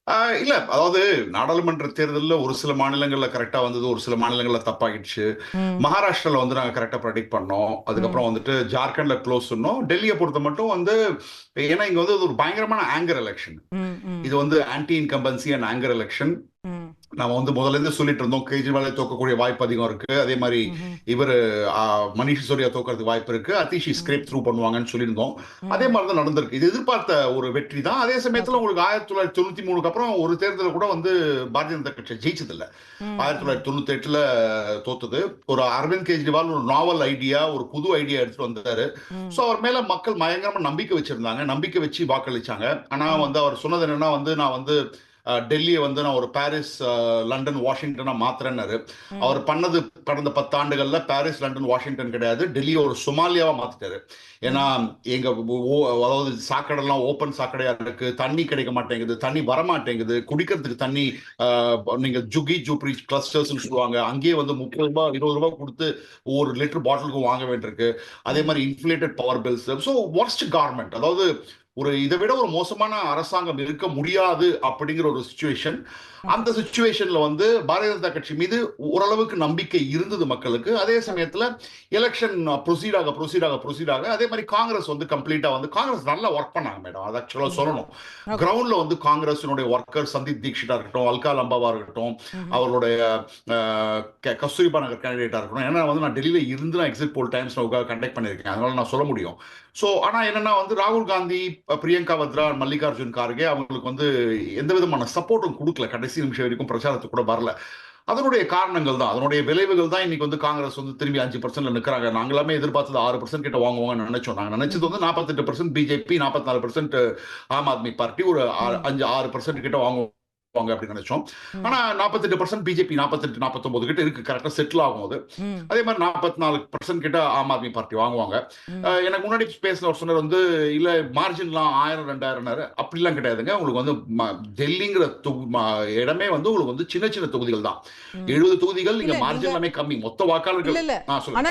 இல்ல. அதாவது நாடாளுமன்ற தேர்தல்ல ஒரு சில மாநிலங்கள்ல கரெக்ட்டா வந்தது. ஒரு சில மாநிலங்கள்ல தப்பாகிடுச்சு. ம். மகாராஷ்டிரால வந்து நாங்க கரெக்ட்டா பிரெடிக்ட் பண்ணோம். ம். அதுக்கப்புறம் வந்துட்டு ஜார்க்கண்ட்ல க்ளோஸ் சொன்னோம். டெல்லிய பொறுத்த மட்டும் வந்து ஏன்னா இங்க வந்து ஒரு பயங்கரமான ஆங்கர் எலக்ஷன். ம். ம். இது வந்து anti incumbency and anger election. ம். நாம வந்து முதல்ல இருந்து சொல்லிட்டு இருந்தோம் கெஜ்ரிவாலை தோக்கக்கூடிய வாய்ப்பு அதிகம் இருக்கு. அதே மாதிரி ம்ஹ்ம். இவரு மனிஷ் சிசோடியா தோக்கறதுக்கு வாய்ப்பு இருக்கு. அதிஷி ம். ஸ்கிரேப் த்ரூ பண்ணுவாங்கன்னு சொல்லியிருந்தோம். அதே ம். மாதிரி தான் நடந்திருக்கு. இது எதிர்பார்த்த ஒரு வெற்றி தான். அதே சமயத்துல ஓகே. உங்களுக்கு 1993க்கு அப்புறம் ஒரு தேர்தல கூட வந்து பாரதிய ஜனதா கட்சி ஜெயிச்சதில்ல. ம். ம். 1998ல தோத்தது. ஒரு அரவிந்த் கெஜ்ரிவால் ஒரு நாவல் ஐடியா, ஒரு புது ஐடியா எடுத்துட்டு வந்தாரு. ம். சோ அவர் மேல மக்கள் பயங்கரமா நம்பிக்கை வச்சிருந்தாங்க. நம்பிக்கை வச்சு வாக்களிச்சாங்க. ஆனா ம். வந்து அவர் சொன்னது என்னன்னா வந்து நான் வந்து டெல்லியை வந்து நான் ஒரு பாரிஸ், லண்டன், வாஷிங்டனா மாத்துறேன்னாரு. அவர் ம். பண்ணது கடந்த 10 ஆண்டுகள்ல பாரிஸ், லண்டன், வாஷிங்டன் கிடையாது. டெல்லியை ஒரு சொமாலியாவா மாத்திட்டாரு. ஏன்னா ம். எங்க அதாவது சாக்கடைலாம் ஓப்பன் சாக்கடையா இருக்கு. தண்ணி கிடைக்க மாட்டேங்குது. தண்ணி வர மாட்டேங்குது. குடிக்கிறதுக்கு தண்ணி நீங்க ஜுகி ஜூப்ரி கிளஸ்டர்ஸ் சொல்லுவாங்க. அங்கேயே வந்து ரூ. 30 ரூ. 20 கொடுத்து ஒவ்வொரு லிட்டர் பாட்டிலுக்கும் வாங்க வேண்டியிருக்கு. அதே ம். மாதிரி inflated power bills. So worst government. அதாவது ஒரு இதை விட ஒரு மோசமான அரசாங்கம் இருக்க முடியாது அப்படிங்கிற ஒரு சுச்சுவேஷன். ஓகே. அந்த சுச்சுவேஷன்ல வந்து பாரதிய ஜனதா கட்சி மீது ஓரளவுக்கு நம்பிக்கை இருந்தது மக்களுக்கு. அதே ஓகே. சமயத்துல எலெக்ஷன் ப்ரொசீட் ஆக அதே மாதிரி காங்கிரஸ் வந்து கம்ப்ளீட்டா வந்து காங்கிரஸ் நல்லா ஒர்க் பண்ணாங்க மேடம். அது ஆக்சுவலா ம். சொல்லணும். ஓகே. கிரவுண்ட்ல வந்து காங்கிரஸினுடைய ஒர்க்கர் சந்தீப் தீக்ஷிதா இருக்கட்டும், அல்கா லம்பாவா இருக்கட்டும், ம்ஹ்ம். அவர்களுடைய கஸ்தூரிபா நகர் கேண்டிடேட்டா இருக்கட்டும். ஏன்னா வந்து நான் டெல்லியில இருந்து நான் எக்ஸிட் போல் டைம்ஸ் கண்டக்ட் பண்ணியிருக்கேன். அதனால நான் சொல்ல முடியும். சோ ஆனா என்னன்னா வந்து ராகுல் காந்தி, பிரியங்கா வத்ரா, மல்லிகார்ஜுன் கார்கே அவங்களுக்கு வந்து எந்த விதமான சப்போர்ட்டும் கொடுக்கல. கடைசி நிமிஷம் வரைக்கும் பிரச்சாரத்துக்கு கூட வரல. அதனுடைய காரணங்கள் தான், அதனுடைய விளைவுகள் தான் இன்னைக்கு வந்து காங்கிரஸ் வந்து திரும்பி 5%ல நிக்கிறாங்க. நாங்க எல்லாமே எதிர்பார்த்தது 6% கிட்ட வாங்குவாங்கன்னு நினைச்சோம். நாங்க நினைச்சது ம்ஹ்ம். வந்து 48% பிஜேபி, 44% ஆம் ஆத்மி பார்ட்டி, ஒரு ம். 5-6% கிட்ட வாங்குவாங்க அப்படின்னு நினைச்சோம். ஆனா ம். 48% பிஜேபி, 48-49 கிட்ட இருக்கு. கரெக்டா செட்டில் ஆகும் அது. ம். அதே மாதிரி 44% கிட்ட ஆம் ஆத்மி பார்ட்டி வாங்குவாங்க. ம். எனக்கு முன்னாடி பேசினவர் சொன்னார் வந்து இல்ல மார்ஜின்லாம் 1000 2000 அப்படிலாம் கிடையாதுங்க. உங்களுக்கு வந்து டெல்லிங்கிற இடமே வந்து உங்களுக்கு வந்து சின்ன சின்ன தொகுதிகள் தான். ம். 70 தொகுதிகள். இல்ல இங்க நீங்க மார்ஜின் எல்லாமே கம்மி. மொத்த இல்ல, வாக்காளர்கள் இல்ல. ஆனா சொல்லுங்க.